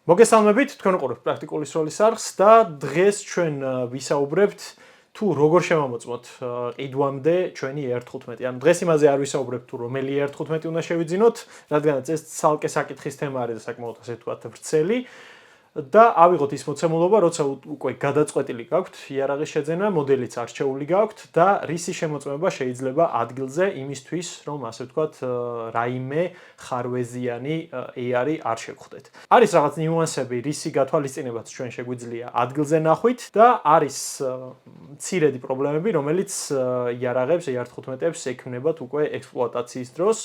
მოგესალმებით, თქვენ უყურებთ პრაქტიკული სროლის არხს და დღეს ჩვენ ვისაუბრებთ თუ როგორ შევამოწმოთ ყიდვამდე ჩვენი 1.15. ანუ დღეს იმაზე არ ვისაუბრებთ თუ რომელი 1.15 უნდა შევიძინოთ, რადგანაც ეს ცალკე საკითხის თემა არის და საკმაოდ ასე ვთქვათ ვრცელი. და ავიღოთ ის მოცემულობა, როცა უკვე გადაწყვეტილი გაქვთ იარაღის შეძენა, მოდელიც არჩეული გაქვთ და რისი შემოწმება შეიძლება ადგილზე იმისთვის, რომ ასე ვთქვათ, რაიმე ხარვეზიანი AI არ შეგხვდეთ. არის რაღაც ნიუანსები, რისი გათვალისწინებაც ჩვენ შეგვიძლია ადგილზე ნახვით და არის მცირედი პრობლემები, რომელიც იარაღებს 1.15-ებს ექმნებათ უკვე ექსპლუატაციის დროს.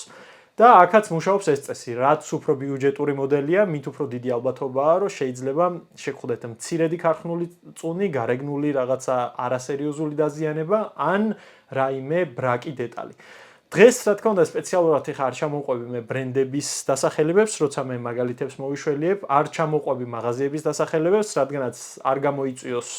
და აქაც მუშაობს ეს წესი, რაც უფრო ბიუჯეტური მოდელია, მით უფრო დიდი ალბათობაა, რომ შეიძლება შეგხვდეთ მცირედი ქარხნული წუნი, გარეგნული რაღაცა არასერიოზული დაზიანება ან რაიმე ბრაკი დეტალი. დღეს, რა თქმა უნდა, სპეციალურად ხარ არ ჩამოვყვები მე ბრენდების დასახელებებს, როცა მე მაგალითებს მოვიშველიებ, არ ჩამოვყვები მაღაზიების დასახელებებს, რადგანაც არ გამოიწვიოს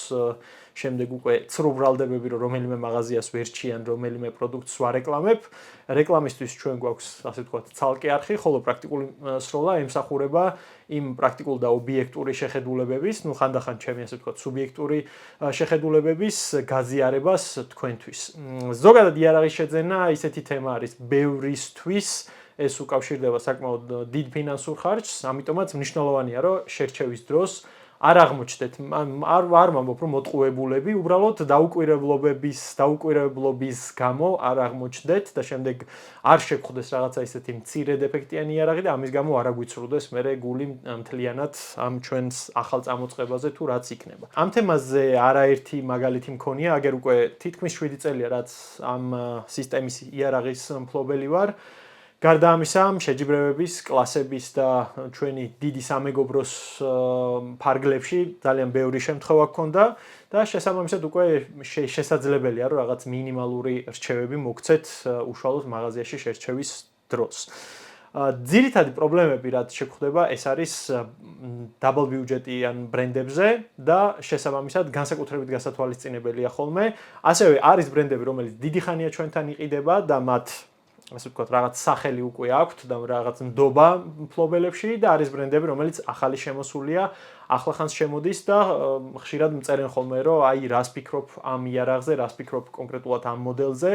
შემდეგ უკვე ცრუბრალდებები, რომ რომელიმე მაღაზიას ვერჩიან, რომელიმე პროდუქტს ვარეკლამებ. რეკლამისთვის ჩვენ გვაქვს, ასე ვთქვათ, ცალკე არხი, ხოლო პრაქტიკული სროლა ემსახურება იმ პრაქტიკულ და ობიექტური შეხედულებების, ну ხანდახან ჩემი ასე ვთქვათ, სუბიექტური შეხედულებების გაზიარებას თქვენთვის. ზოგადად იარაღის შეძენა ისეთი თემა არის ბევრისთვის, ეს უკავშირდება საკმაოდ დიდ ფინანსურ ხარჯს, ამიტომაც მნიშვნელოვანია, რომ შერჩევის დროს არ აღმოჩნდეთ, არ ვამბობ, რომ მოტყუებულები, უბრალოდ დაუკვირვებლობის გამო არ აღმოჩნდეთ და შემდეგ არ შეგხვდეს რაღაცა ისეთი მცირე დეფექტიანი იარაღი და ამის გამო არ აგვიცრუდეს მერე გული მთლიანად ამ ჩვენს ახალ წამოწყებაზე თუ რაც იქნება. ამ თემაზე არაერთი მაგალითი მქონია, აგერ უკვე თითქმის 7 წელია, რაც ამ სისტემის იარაღის მფლობელი ვარ. გარდა ამისა, შეჯიბრებების, კლასების და ჩვენი დიდი სამეგობროს ფარგლებში ძალიან ბევრი შემთხვევა გქონდა და შესაბამისად უკვე შესაძლებელია, რომ რაღაც მინიმალური რჩევები მოგცეთ უშუალოდ მაღაზიაში შერჩევის დროს. ძირითადი პრობლემები, რაც შეგვხვდება, ეს არის დაბალ ბიუჯეტიან ბრენდებზე და შესაბამისად განსაკუთრებით გასათვალისწინებელია ხოლმე. ასევე არის ბრენდები, რომელიც დიდი ხანია ჩვენთან იყიდება და მათ ასე ვთქვათ, რაღაც სახელი უკვე აქვთ და რაღაც ნდობა მფლობელებში და არის ბრენდები, რომელიც ახალი შემოსულია, ახლახანს შემოდის და ხშირად მწერენ ხოლმე, რომ აი რას ფიქრობ ამ იარაღზე, რას ფიქრობ კონკრეტულად ამ მოდელზე.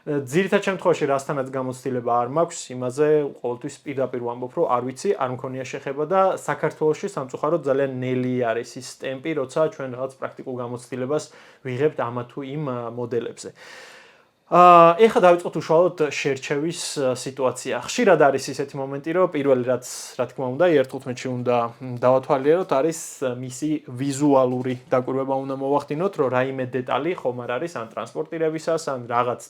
ძირითად შემთხვევაში რასთანაც გამოცდილება არ მაქვს, იმაზე ყოველთვის პირდაპირ ვამბობ, რომ არ ვიცი, არ მქონია შეხება და საქართველოში სამწუხაროდ ძალიან ნელი არის ის ტემპი, როცა ჩვენ რაღაც პრაქტიკულ გამოცდილებას ვიღებთ ამა თუ იმ მოდელებზე. ეხლა დავიწყოთ უშუალოდ შერჩევის სიტუაცია. ხშირად არის ისეთი მომენტი, რომ პირველი რაც რა თქმა უნდა 1.15-ში უნდა დავათვალიეროთ, არის მისი ვიზუალური დაკვირვება უნდა მოვახდინოთ, რომ რაიმე დეტალი ხომ არ არის ან ტრანსპორტირებისას, ან რაღაც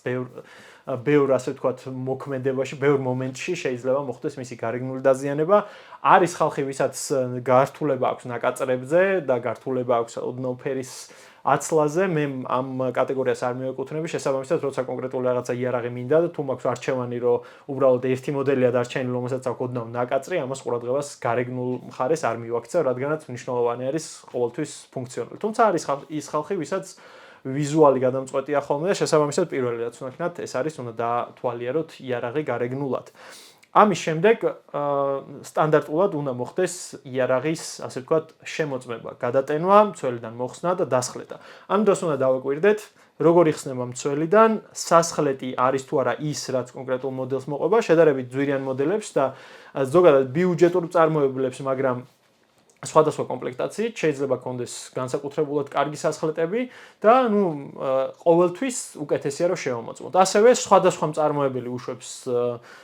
ბევრ ასე ვთქვათ მოქმედებაში, ბევრ მომენტში შეიძლება მოხდეს მისი გარეგნული დაზიანება. არის ხალხი, ვისაც გართულება აქვს ნაკაწრებზე და გართულება აქვს ოდნავ ფერის აცლაზე, მე ამ კატეგორიას არ მივეკუთვნები, შესაბამისად, როცა კონკრეტული რაღაცა იარაღი მინდა და თუ მაქვს არჩევანი, რომ უბრალოდ ერთი მოდელია დარჩენილი, რომელსაც აქვს ოდნავ ნაკაწრი, ამას ყურადღებას გარეგნულ მხარეს არ მივაქცევ, რადგანაც მნიშვნელოვანი არის ყოველთვის ფუნქციონალი. თუმცა არის ის ხალხი, ვისაც ვიზუალი გადამწყვეტია ხოლმე და შესაბამისად პირველი რაც უნდა ქნათ, ეს არის უნდა დაათვალიეროთ იარაღი გარეგნულად. ამის შემდეგ სტანდარტულად უნდა მოხდეს იარაღის, ასე ვთქვათ, შემოწმება, გადატენვა, მცველიდან მოხსნა და დასხლეტა. ამ დროს უნდა დავაკვირდეთ, როგორ იხსნება მცველიდან, სასხლეტი არის თუ არა ის, რაც კონკრეტულ მოდელს მოყვება, შედარებით ძვირიან მოდელებს და ზოგადად ბიუჯეტურ მწარმოებლებს, მაგრამ სხვადასხვა კომპლექტაციით შეიძლება კონდეს განსაკუთრებულად კარგი სასხლეტები და ყოველთვის უკეთესია რომ შევამოწმოთ. ასევე სხვადასხვა მწარმოებელი უშვებს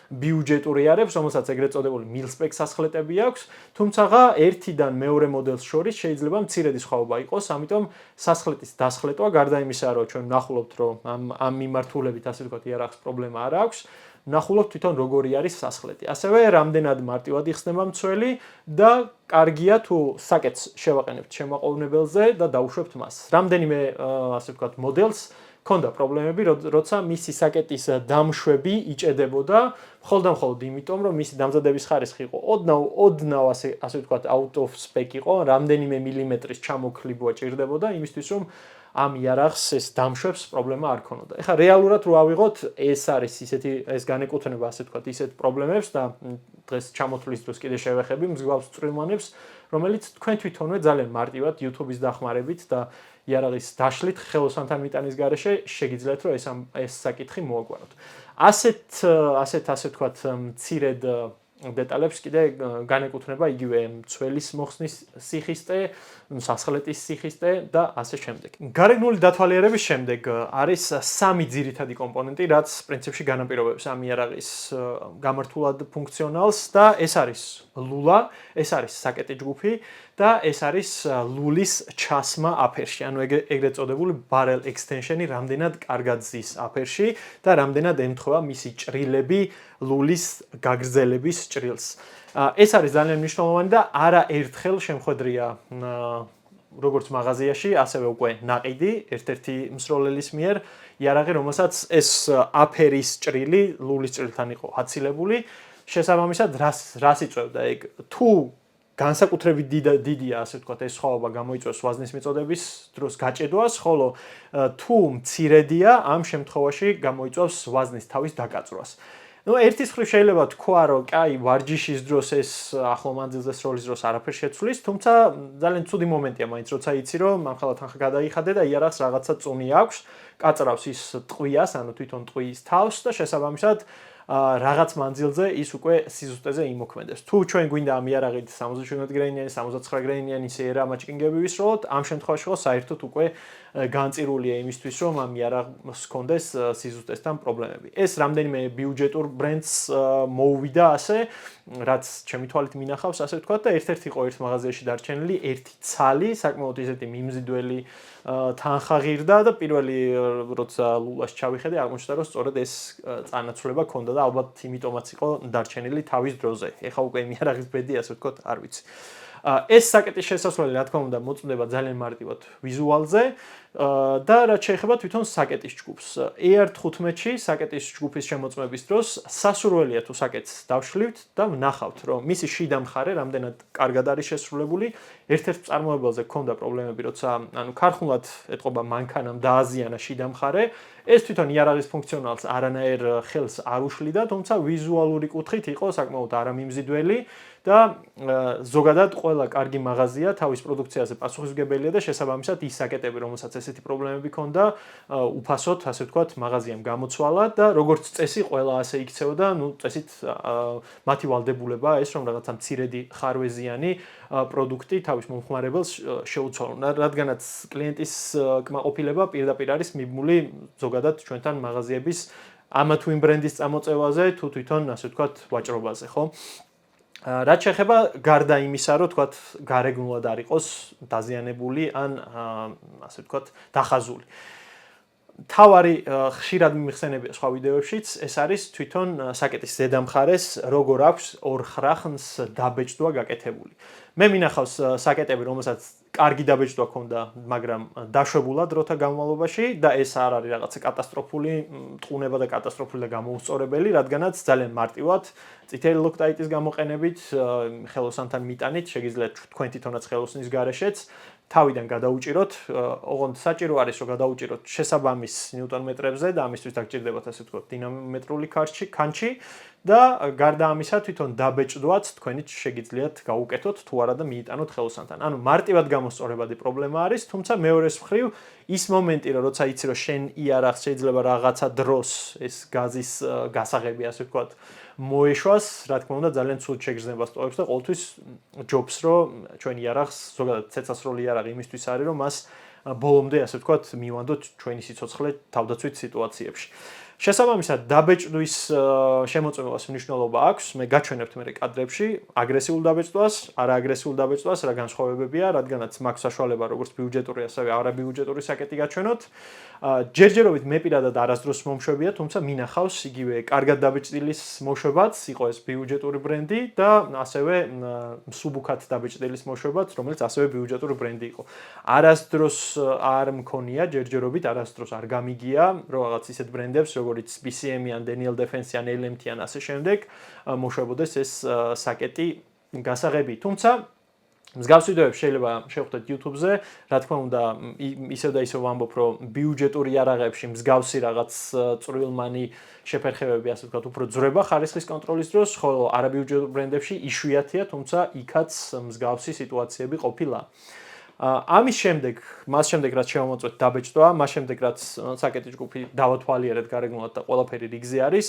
ბიუჯეტური იარაღებს, რომელსაც ეგრეთ წოდებული მილსპეკ სასხლეტები აქვს, თუმცა ერთიდან მეორე მოდელს შორის შეიძლება მცირედი სხვაობა იყოს, ამიტომ სასხლეტის დასხლეტვა გარდა იმისა, რომ ჩვენ ვნახულობთ, რომ ამ მიმართულებით ასე ვთქვათ იარაღს პრობლემა არ აქვს, ნახულობთ თვითონ როგორი არის სასხლეტი. ასევე რამდენად მარტივად იხსნება მცველი და კარგია თუ საკეთს შევაყენებთ შემაყოლნებელზე და დაუშვებთ მას. რამდენიმე ასე ვთქვათ მოდელს ქონდა პრობლემები, როცა მისი საკეტის დამშვები იჭედებოდა, მხოლოდ იმიტომ, რომ მისი დამზადების ხარისხი იყო ოდნავ ასე ვთქვათ out of spec იყო, რამდენიმე მილიმეტრის ჩამოქლიბვა ჭირდებოდა იმისთვის, რომ ამ იარაღს ეს დამშვებს პრობლემა არ ქონოდა. ეხლა რეალურად რო ავიღოთ, ეს არის ეს განეკუთვნება ასე ვთქვათ ისეთ პრობლემებს და დღეს ჩამოთვლის დროს კიდე შევეხები მსგავს წვრილმანებს, რომელიც თქვენ თვითონვე ძალიან მარტივად YouTube-ის დახმარებით და იარაღის დაშლით ხელოსანთან მიტანის გარეშე შეგიძლიათ რომ ეს საკითხი მოაგვაროთ. ასე ვთქვათ, მცირედ დეტალებს კიდე განეკუთვნება იგივე მცველის მოხსნის სიხისტე, სასხლეტის სიხისტე და ასე შემდეგ. გარეგნული დათვალიერების შემდეგ არის სამი ძირითადი კომპონენტი, რაც პრინციპში განაპირობებს ამ იარაღის გამართულად ფუნქციონალს და ეს არის ლულა, ეს არის საკეტი ჯგუფი და ეს არის ლულის ჩასმა აფერში, ანუ ეგრეთ წოდებული barrel extension-ი რამდენად კარგად ზის აფერში და რამდენად ემთხვევა მისი ჭრილები ლულის გაგრძელების ჭრილს. ეს არის ძალიან მნიშვნელოვანი და არაერთხელ შემხვედრია როგორც მაღაზიაში, ასევე უკვე ნაყიდი ერთ-ერთი მსროლელის მიერ იარაღი, რომელსაც ეს აფერის ჭრილი ლულის ჭრილთან იყო აცილებული. შესაბამისად, რას იწვევდა ეგ? თუ განსაკუთრებით დიდია, ასე ვთქვათ, ეს სხვაობა გამოიწვევს ვაზნის მიწოდების დროს გაჭედვას, ხოლო თუ მცირედია, ამ შემთხვევაში გამოიწვევს ვაზნის თავის დაკაწვას. ერთის მხრივ შეიძლება თქვა, რომ კაი, ვარჯიშის დროს ეს ახლო მანძილზე სროლის დროს არაფერს შეცვლის, თუმცა ძალიან ცუდი მომენტია მაინც, როცა იცი, რომ ამხელა თანხა გადაიხადე და იარაღს რაღაცა წუნი აქვს, კაწრავს ის ტყვიას, ანუ თვითონ ტყვიის თავს და შესაბამისად რაღაც მანძილზე ის უკვე სიზუსტეზე იმოქმედებს. თუ ჩვენ გვინდა ამ იარაღით 77 გრეინიანი, 79 გრეინიანი სიერა მაჩკინგები ვისროლოთ, ამ შემთხვევაში ხო საერთოდ უკვე განწირულია იმისთვის, რომ ამ იარაღს ჰქონდეს სიზუსტესთან პრობლემები. ეს რამდენიმე ბიუჯეტურ ბრენდს მოუვიდა ასე, რაც ჩემი თვალით მინახავს, ასე ვთქვათ და ერთ-ერთი იყო ერთ მაღაზიაში დარჩენილი, ერთი ცალი, საკმაოდ ისეთი მიმზიდველი თანხა ღირდა და პირველი როცა ლულას ჩავიხედე, აღმოჩნდა რომ სწორედ ეს წანაცვლება ქონდა და ალბათ იმიტომაც იყო დარჩენილი თავის დროზე. ეხლა უკვე იმ იარაღის ბედი, ასე ვთქვათ, არ ვიცი. ეს საკეტის შესასვლელი, რა თქმა უნდა, მოწმდება ძალიან მარტივად ვიზუალზე და რაც შეეხება თვითონ საკეტის ჯგუფს. AR-15-ში საკეტის ჯგუფის შემოწმების დროს სასურველია თუ საკეტს დავშლივთ და ვნახავთ, რომ მისი შიდა მხარე რამდენად კარგად არის შესრულებული. ერთ-ერთ წარმოებელზე ქონდა პრობლემები, როცა ქარხნულად ეტყობა მანქანამ დააზიანა შიდა მხარე. ეს თვითონ იარაღის ფუნქციონალს არანაირ ხელს არ უშლიდა, თუმცა ვიზუალური კუთხით იყო საკმაოდ არამიმზიდველი და ზოგადად ყველა კარგი მაღაზია თავის პროდუქციაზე პასუხისმგებელია და შესაბამისად ის საკეტები, რომელსაც ესეთი პრობლემები ჰქონდა, უფასოდ, ასე ვთქვათ, მაღაზიამ გამოცვალა და როგორც წესი, ყველა ასე იქცეოდა, წესით მათი ვალდებულება ეს, რომ რაღაცა მცირედი ხარვეზიანი პროდუქტი თავის მომხმარებელს შეუცვალონ, რადგანაც კლიენტის კმაყოფილება პირდაპირ არის მიბმული ზოგადად ჩვენთან მაღაზიების ამა თუ იმ ბრენდის წამოწევაზე, თუ თვითონ, ასე ვთქვათ, ვაჭრობაზე, ხო? რაც შეეხება გარდა იმისა, რომ თქვათ გარეგნულად არ იყოს დაზიანებული ან ასე ვთქვათ დახაზული. თავარი ხშირად მიმიხსენებია სხვა ვიდეოებშიც, ეს არის თვითონ საკეტის ზედა მხარეს როგორ აქვს ორ ხრახნს დაბეჭდვა გაკეთებული. მე მინახავს საკეტები, რომელსაც კარგი დაბეჭდვა ჰქონდა, მაგრამ დაშვებულა დროთა განმავლობაში და ეს არ არის რაღაცა კატასტროფული ტყუნება და კატასტროფული და გამოუსწორებელი, რადგანაც ძალიან მარტივად წითელი ლოქტაიტის გამოყენებით, ხელოსანთან მიტანით, შეგიძლიათ თქვენ თვითონაც ხელოსნის გარეშეც თავიდან გადაუჭიროთ, ოღონდ საჭირო არის რომ გადაუჭიროთ შესაბამის ნიუტონ-მეტრებზე და ამისთვის დაგჭირდებათ ასე ვთქვათ დინამოmetrული ქანჩი და გარდა ამისა თვითონ დაბეჭდვაც თქვენით შეგიძლიათ გაუკეთოთ თუ არა და მიიტანოთ ხელოსანთან. ანუ მარტივად გამოსწორებადი პრობლემა არის, თუმცა მეორეს მხრივ ის მომენტი რომ როცა იცი რომ შენ იარაღს შეიძლება რაღაცა დროს ეს გაზის გასაღები ასე ვთქვათ მოეშვას, რა თქმა უნდა ძალიან ცუდ შეგრძნებას ტოვებს და ყოველთვის ჯობს რომ ჩვენ იარაღს ზოგადად ცეცხლსროლი იარაღი იმისთვის არის რომ მას ბოლომდე ასე ვთქვათ მივანდოთ ჩვენი სიცოცხლე თავდაცვით სიტუაციებში. შესაბამისად დაბეჭდვის შემოწმებას მნიშვნელობა აქვს, მე გაჩვენებთ მე კადრებში აგრესიულ დაბეჭდვას, არააგრესიულ დაბეჭდვას, რა განსხვავებებია, რადგანაც მაქვს საშუალება როგორც ბიუჯეტური, ასევე არაბიუჯეტური საკეტი გაჩვენოთ. ჯერჯერობით მე პირადად არასდროს მომშვებია, თუმცა მინახავს იგივე კარგად დაბეჭდილის მოშვებაც, იყო ეს ბიუჯეტური ბრენდი და ასევე მსუბუქად დაბეჭდილის მოშვებაც, რომელიც ასევე ბიუჯეტური ბრენდი იყო. არასდროს არ მქონია ჯერჯერობით, არასდროს არ გამიგია, რომ რაღაც ისეთ ბრენდებს როგორც BCM-ი ან Daniel Defense ან LMT ან ასე შემდეგ მოშვებოდეს ეს საკეტი გასაღები. თუმცა მსგავს ვიდეოებს შეიძლება შევხვდეთ YouTube-ზე, რა თქმა უნდა, ისევ და ისევ ვამბობ, რომ ბიუჯეტური იარაღებში მსგავსი რაღაც წვრილმანი შეფერხებები, ასე ვთქვათ, უფრო ძვრება ხარისხის კონტროლის დროს, ხოლო არაბიუჯეტურ ბრენდებში იშვიათია, თუმცა იქაც მსგავსი სიტუაციები ყოფილა. ამის შემდეგ, მას შემდეგ რაც შევამოწმეთ დაბეჭდვა, მას შემდეგ რაც საკეტი ჯგუფი დავათვალიერეთ გარეგნულად და ყველაფერი რიგზე არის,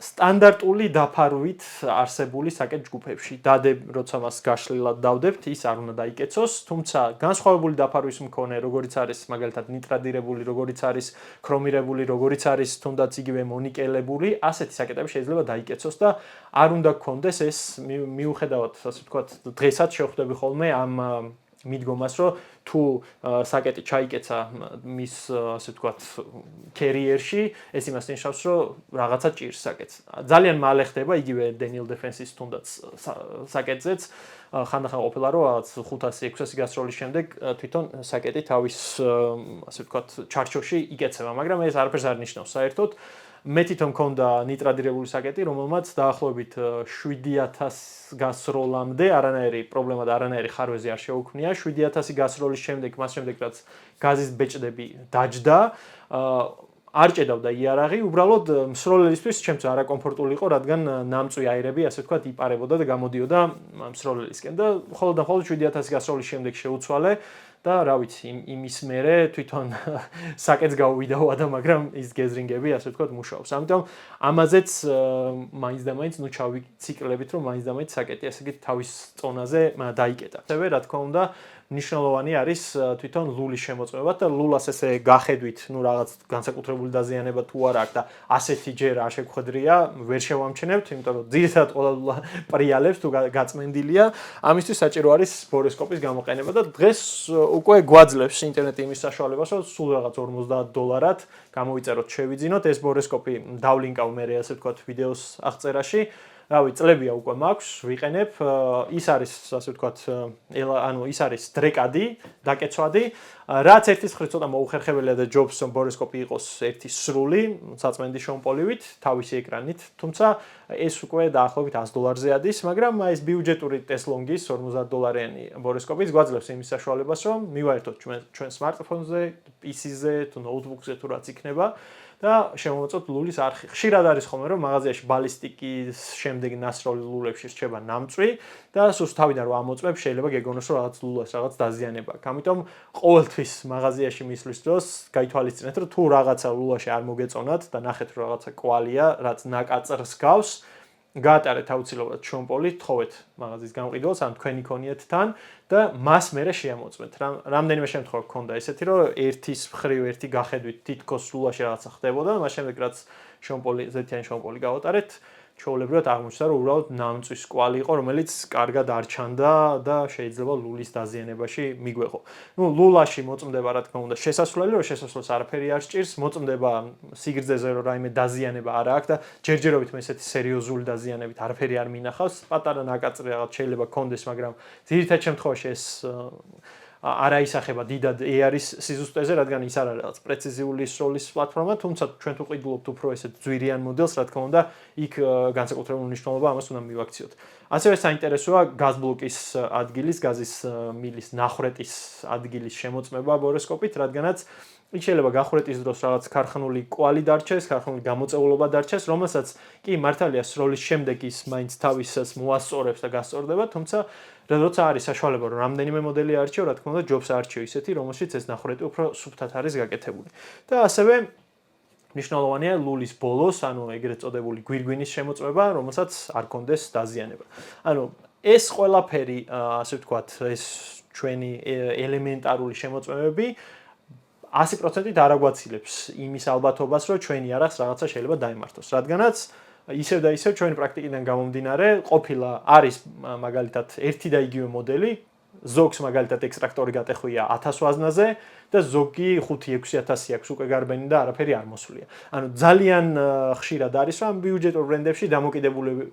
სტანდარტული დაფარვით არსებული საკეთ ჯგუფებში. დადებ, როცა მას გაშლილად დავდებთ, ის არ უნდა დაიკეცოს, თუმცა განსხვავებული დაფარვის მქონე, როგორიც არის მაგალითად ნიტრადირებული, როგორიც არის ქრომირებული, როგორიც არის თუნდაც იგივე მონიკელებული, ასეთი საკეტები შეიძლება დაიკეცოს და არ უნდა გქონდეს ეს მიუხედავად, ასე ვთქვათ, დღესაც შევხვდები ხოლმე ამ მიდგომას, რომ თუ საკეტი ჩაიკეცა მის, ასე ვთქვათ, კერიერში, ეს იმას ნიშნავს, რომ რაღაცა ჭირს საკეტს. ძალიან მალე ხდება იგივე Daniel Defense-ის თუნდაც საკეტზეც, ხანდახან ყოფილა, რომ რაღაც 500-600 გასროლის შემდეგ თვითონ საკეტი თავის, ასე ვთქვათ, ჩარჩოში იკეცება, მაგრამ ეს არაფერს არ ნიშნავს საერთოდ. მე თვითონ მქონდა ნიტრადირებული საკეტი, რომელმაც დაახლოებით 7000 გასროლამდე არანაირი პრობლემა და არანაირი ხარვეზი არ შეუქმნია. 7000 გასროლის შემდეგ, მას შემდეგ რაც გაზის ბეჭდები დაჯდა, არ ჭედავდა იარაღი, უბრალოდ მსროლელისთვის ჩემს არაკომფორტული იყო, რადგან ნამწვი აირები, ასე ვთქვათ, იპარებოდა და გამოდიოდა მსროლელისკენ და მხოლოდ და მხოლოდ 7000 გასროლის შემდეგ შეუცვალე და რა ვიცი, იმის მერე თვითონ საკეთს გაუვიდაოა, მაგრამ ის გეზრინგები, ასე ვთქვათ, მუშაობს. ამიტომ ამაზეც მაინც და მაინც ჩავიციკლებით, რომ მაინც და მაინც საკეტი ასე იგი თავის წონაზე დაიკეტა. ასევე რა თქმა უნდა, ნიშნულოვანი არის თვითონ ლულის შემოწმება და ლულას ესე გახედვით, რაღაც განსაკუთრებული დაზიანება თუ არ აქვს და ასეთი ჯერ არ შეგვხედრია, ვერ შევამჩნევთ, იმიტომ რომ ძირითადად ყველა ლულა პრიალებს თუ გაწმენდილია, ამისთვის საჭირო არის ბოროსკოპის გამოყენება და დღეს უკვე გვაძლევს ინტერნეტი იმის საშუალებას, რომ სულ რაღაც $50 გამოვიწეროთ, შევიძინოთ, ეს ბოროსკოპი დავლინკავ მე ასე ვთქვათ ვიდეოს აღწერაში. რავი, წლებია უკვე მაქვს, ვიყენებ. ის არის, ასე ვთქვათ, ანუ ის არის დრეკადი, დაკეცვადი. რაც ერთის მხრივ ცოტა მოუხერხებელია და ჯობს ბოროსკოპი იყოს ერთი სრული, საწმენდი შომპოლივით, თავისი ეკრანით, თუმცა ეს უკვე დაახლოებით $100-ზე ადის, მაგრამ ეს ბიუჯეტური ტესლონგის $50-იანი ბოროსკოპიც გვაძლევს იმის საშუალებას, რომ მივაერთოთ ჩვენ smartphone-ზე, PC-ზე თუ notebook-ზე თუ რაც იქნება. და შემოვაწოთ ლულის არხი. ხშირად არის ხოლმე რომ მაღაზიაში ბალისტიკის შემდეგ ნასროლი ლულებში რჩება ნამწვი და სულ თავიდან რომ ამოწმებ შეიძლება გეგონოს რომ რაღაც ლულას რაღაც დაზიანება აქვს. ამიტომ ყოველთვის მაღაზიაში მისვლის დროს გაითვალისწინეთ რომ თუ რაღაცა ლულაში არ მოგეწონათ და ნახეთ რომ რაღაცა კვალია, რაც ნაკაწრს გავს, გაატარეთ აუცილებლად შომპოლი, თხოვეთ მაღაზიის გამყიდველს ან თქვენი ქონიეთ თან და მას მერე შეამოწმეთ. რამდენიმე შემთხვევა გქონდა ესეთი, რომ ერთის მხრივ ერთი გახედვით თითქოს ლულაში რაღაცა ხდებოდა, მას შემდეგ რაც შომპოლი, ზეთიანი შომპოლი გავატარეთ, ჩვეულებრივად აღმოჩნდა, რომ უბრალოდ ნამწვის კვალი იყო, რომელიც კარგად არ ჩანდა და შეიძლება ლულის დაზიანებაში მიგვეღო. ნუ ლულაში მოწმდება, რა თქმა უნდა, შესასვლელი, რომ შესასვლელს არაფერი არ სჭირს, მოწმდება სიგრძეზე, რომ რაიმე დაზიანება არ აქვს და ჯერჯერობით მე ესეთი სერიოზული დაზიანებით არაფერი არ მინახავს. პატარა ნაკაწრი რაღაც შეიძლება გქონდეს, მაგრამ ძირითად შემთხვევაში ეს არ აისახება დიდად AR-ის სიზუსტეზე, რადგან ის არ არის რაღაც პრეციზიული სროლის პლატფორმა, თუმცა ჩვენ თუ ყიდულობთ უფრო ესეთ ძვირიან მოდელს, რა თქმა უნდა, იქ განსაკუთრებული მნიშვნელობა ამას უნდა მივაქციოთ. ასევე საინტერესოა გაზბლოკის ადგილის, გაზის მილის ნახრეტის ადგილის შემოწმება ბოროსკოპით, რადგანაც იქ შეიძლება გახვრეტის დროს რაღაც ქარხნული კვალი დარჩეს, ქარხნული გამოწეულობა დარჩეს, რომელსაც კი მართალია სროლის შემდეგ ის მაინც თავისას მოასწორებს და გასწორდება, თუმცა როცა არის საშუალება რომ რამდენიმე მოდელი არჩევ, რა თქმა უნდა, ჯობს არჩევ ისეთი, რომელშიც ეს ნახრეტი უფრო სუფთად არის გაკეთებული. და ასევე მნიშვნელოვანია ლულის ბოლოს, ანუ ეგრეთ წოდებული გვირგვინის შემოწმება, რომელსაც არ კონდეს დაზიანება. ანუ ეს ყველაფერი, ასე ვთქვათ, ეს ჩვენი ელემენტარული შემოწმებები 100%-ით არ აგვაცილებს იმის ალბათობას, რომ ჩვენი არახს რაღაცა შეიძლება დაემართოს, რადგანაც ისევ და ისევ ჩვენი პრაქტიკიდან გამომდინარე, ყოფილა არის მაგალითად ერთი და იგივე მოდელი, ზოგს მაგალითად ექსტრაქტორი გატეხვია 1000 ვაზნაზე და ზოგი 5-6000 აქვს უკვე გარბენი და არაფერი არ მოსვლია. ანუ ძალიან ხშირად არის, რომ ბიუჯეტურ ბრენდებში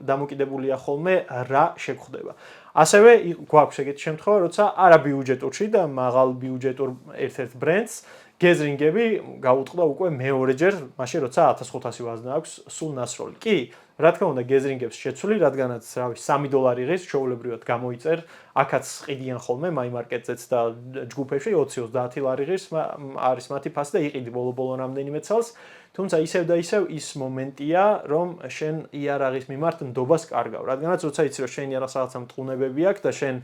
დამოკიდებულია ხოლმე რა შეგხვდება. ასევე გვაქვს ეგეთი შემთხვევა, როცა არაბიუჯეტურში და მაღალ ბიუჯეტურ ერთ-ერთ ბრენდს გეზრინგები გაუტყდა უკვე მეორეჯერ, მაშინ როცა 1500 ვაზნა აქვს სულ ნასროლი. კი, რა თქმა უნდა გეზრინგებს შეცვლი, რადგანაც რავი $3 ღირს ჩვეულებრივად გამოიწერ, აქაც ყიდიან ხოლმე მაიმარკეტზეც და ჯგუფებში 20-30 ლარი ღირს არის მათი ფასი და იყიდი ბოლო-ბოლო რამდენიმე წელს, თუმცა ისევ და ისევ ის მომენტია, რომ შენ იარაღის მიმართ ნდობას კარგავ, რადგანაც როცა იცი რომ შენ იარაღს რაღაცა მტყუნებები აქვს და შენ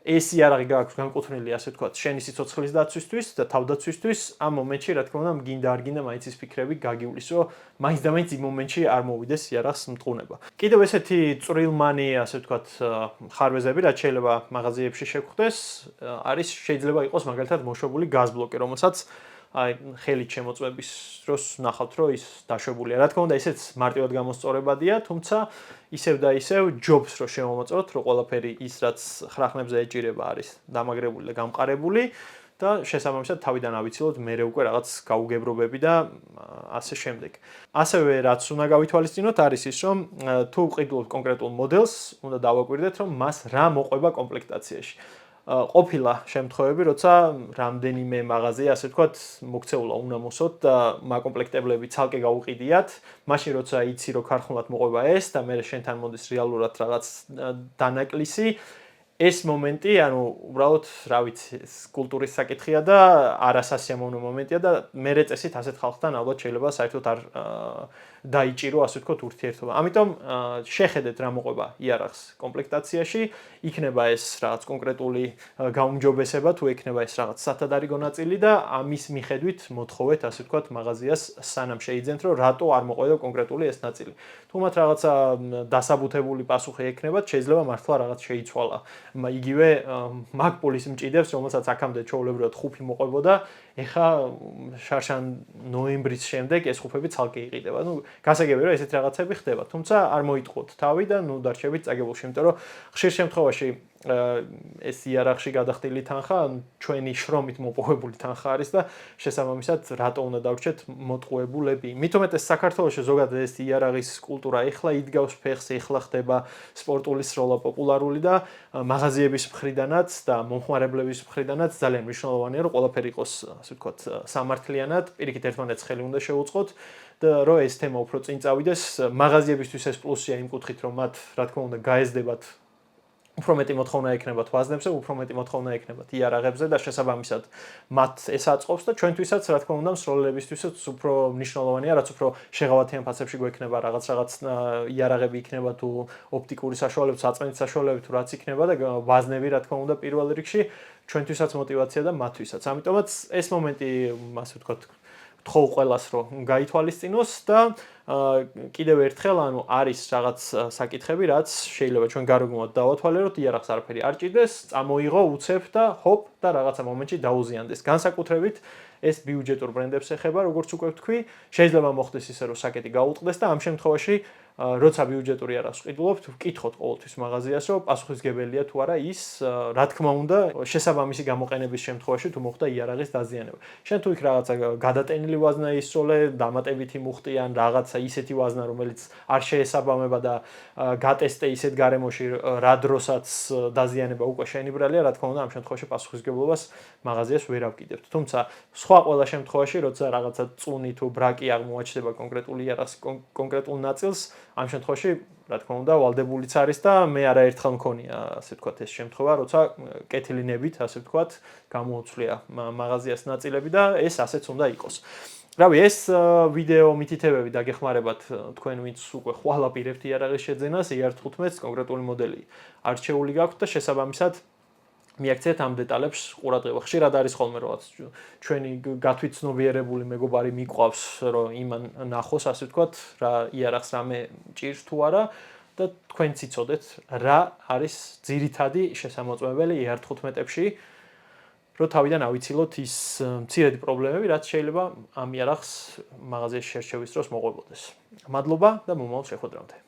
ეს იარაღი გააქვს განკუთვნილი, ასე ვთქვათ, შენი სიცოცხლის დაცვისთვის და თავდაცვისთვის, ამ მომენტში, რა თქმა უნდა, მგინდა არ გინდა მაინც ის ფიქრები გაგივლის, რომ მაინც და მაინც იმ მომენტში არ მოვიდეს იარაღს მტყუნება. კიდევ ესეთი წვრილმანი, ასე ვთქვათ, ხარვეზები, რაც შეიძლება მაღაზიებში შეგვხვდეს, არის შეიძლება იყოს მაგალითად მოშვებული გაზბლოკი, რომელსაც აი ხელით შემოწმების დროს ნახავთ, რომ ის დაშვებულია. რა თქმა უნდა, ესეც მარტივად გამოსწორებადია, თუმცა ისევ და ისევ ჯობს რომ შემომოწმოთ, რომ ყველაფერი ის რაც ხრახნებზე ეჭირება არის დამაგრებული და გამყარებული და შესაბამისად თავიდან ავიცილოთ მე უკვე რაღაც გაუგებრობები და ასე შემდეგ. ასევე რაც უნდა გავითვალისწინოთ არის ის, რომ თუ ვყიდულობთ კონკრეტულ მოდელს, უნდა დავაკვირდეთ, რომ მას რა მოყვება კომპლექტაციაში. ყოფილა შემთხვევები, როცა რამდენიმე მაღაზია, ასე ვთქვათ, მოქცეულა უნამოსოდ და მაკომპლექტებლები ცალკე გაუყიდიათ, მაშინ როცა იცი რომ ქარხნულად მოყვება ეს და მე შენთან მოდის რეალურად რაღაც დანაკლისი, ეს მომენტი, ანუ უბრალოდ, რა ვიცი, კულტურის საკითხია და არასასიამოვნო მომენტია და მე წესით ასეთ ხალხთან ალბათ შეიძლება საერთოდ არ დაიჭირო, ასე ვთქვათ, ურთიერთობა. ამიტომ შეხედეთ რა მოყვება იარაღს კომპლექტაციაში, იქნება ეს რაღაც კონკრეტული გაუმჯობესება, თუ იქნება ეს რაღაც სათადარიგო ნაწილი და ამის მიხედვით მოთხოვეთ, ასე ვთქვათ, მაღაზიას სანამ შეიძენთ, რომ რატო არ მოყვება კონკრეტული ეს ნაწილი. თუ მათ რაღაცა დასაბუთებული პასუხი ექნებათ, შეიძლება მართლა რაღაც შეიცვალა. იგივე მაგპულის მჭიდებს, რომელსაც აქამდე ჩვეულებრივად ხუფი მოყვებოდა, ეხა შარშან ნოემბრის შემდეგ ეს ხუფები ცალკე იყიდება. ნუ გასაგებია რომ ესეთ რაღაცები ხდება, თუმცა არ მოიტყოთ თავი და ნუ დარჩებით წაგებულში, იმიტომ რომ ხშირ შემთხვევაში ეს იარაღში გადახდილი თანხა ჩვენი შრომით მოპოვებული თანხა არის და შესაბამისად რატო უნდა დავრჩეთ მოტყუებულები. მით უმეტეს საქართველოში ზოგადად ეს იარაღის კულტურა ეხლა იდგავს ფეხს, ეხლა ხდება სპორტული სროლა პოპულარული და მაღაზიების მხრიდანაც და მომხმარებლების მხრიდანაც ძალიან მნიშვნელოვანია რომ ყველაფერი იყოს, ასე ვთქვათ, სამართლიანად, პირიქით ერთმანეთს ხელი უნდა შეუწყოთ და რომ ეს თემა უფრო წინ წავიდეს. მაღაზიებისთვის ეს პლუსია იმ კუთხით, რომ მათ, რა თქმა უნდა, გაეზდებათ უფრო მეტი მოთხოვნა ექნებათ ვაზნებზე, უფრო მეტი მოთხოვნა ექნებათ იარაღებზე და შესაბამისად მათ ეს აწყობს და ჩვენთვისაც, რა თქმა უნდა, მსროლელებისთვისაც უფრო მნიშვნელოვანია, რაც უფრო შეღავათიან ფასებში გვექნება რაღაც იარაღები იქნება თუ ოპტიკური საშუალებები, საწმენით საშუალებები თუ რაც იქნება და ვაზნები, რა თქმა უნდა, პირველ რიგში ჩვენთვისაც мотиваცია და მათთვისაც. ამიტომაც ეს მომენტი, ასე ვთქვათ, თხოვ ყველას რომ გაითვალისწინოს და კიდევ ერთხელ, ანუ არის რაღაც საკითხები, რაც შეიძლება ჩვენ გარეგნულად დავათვალიეროთ, იარაღს არაფერი არ ჭირდეს, წამოიღო, უცებ და ჰოპ და რაღაცა მომენტში დაუზიანდეს. განსაკუთრებით ეს ბიუჯეტურ ბრენდებს ეხება, როგორც უკვე ვთქვი, შეიძლება მოხდეს ისე, რომ საკეტი გაუწყდეს და ამ შემთხვევაში როცა ბიუჯეტური იარაღს ვყიდულობთ, ვკითხოთ ყოველთვის მაღაზიას, რომ პასუხისგებელია თუ არა ის, რა თქმა უნდა, შესაბამისი გამოყენების შემთხვევაში თუ მოხდა იარაღის დაზიანება. შენ თუ იქ რაღაცა გადატენილი ვაზნა ისწოლე, დამატებითი მუხტი ან რაღაცა ისეთი ვაზნა, რომელიც არ შეესაბამება და გატესტე ისეთ გარემოში, რა დროსაც დაზიანება უკვე შენიბრალია, რა თქმა უნდა, ამ შემთხვევაში პასუხისგებლობას მაღაზიას ვერ ავკიდებთ. თუმცა სხვა ყველა შემთხვევაში, როცა რაღაცა წუნი თუ ბრაკი აღმოაჩნდება კონკრეტული იარაღის კონკრეტულ ნაწილს, ამ შემთხვევაში, რა თქმა უნდა, ვალდებულიც არის და მე არაერთხელ მქონია, ასე ვთქვათ, ეს შემთხვევა, როცა კეთილინებით, ასე ვთქვათ, გამოუცვლია მაღაზიას ნაწილები და ეს ასეც უნდა იყოს. რავი, ეს ვიდეო მითითებები დაგეხმარებათ თქვენ, ვინც უკვე ხვალ აპირებთ იარაღის შეძენას, ER-15-ს კონკრეტული მოდელი არჩეული გაქვთ და შესაბამისად მიაქციეთ ამ დეტალებს ყურადღება. ხშირად არის ხოლმე რაღაც ჩვენი გათვითცნობიერებული მეგობარი მიყვავს, რომ იმან ნახოს, ასე ვთქვათ, რა იარაღს რამე ჭირს თუ არა და თქვენც იცოდეთ, რა არის ძირითადი შესამოწმებელი ER-15-ებში, რომ თავიდან ავიცილოთ ის მცირედი პრობლემები, რაც შეიძლება ამ იარაღს მაღაზიაში შერჩევის დროს მოყვებოდეს. მადლობა და მომავალ შეხვედრამდე.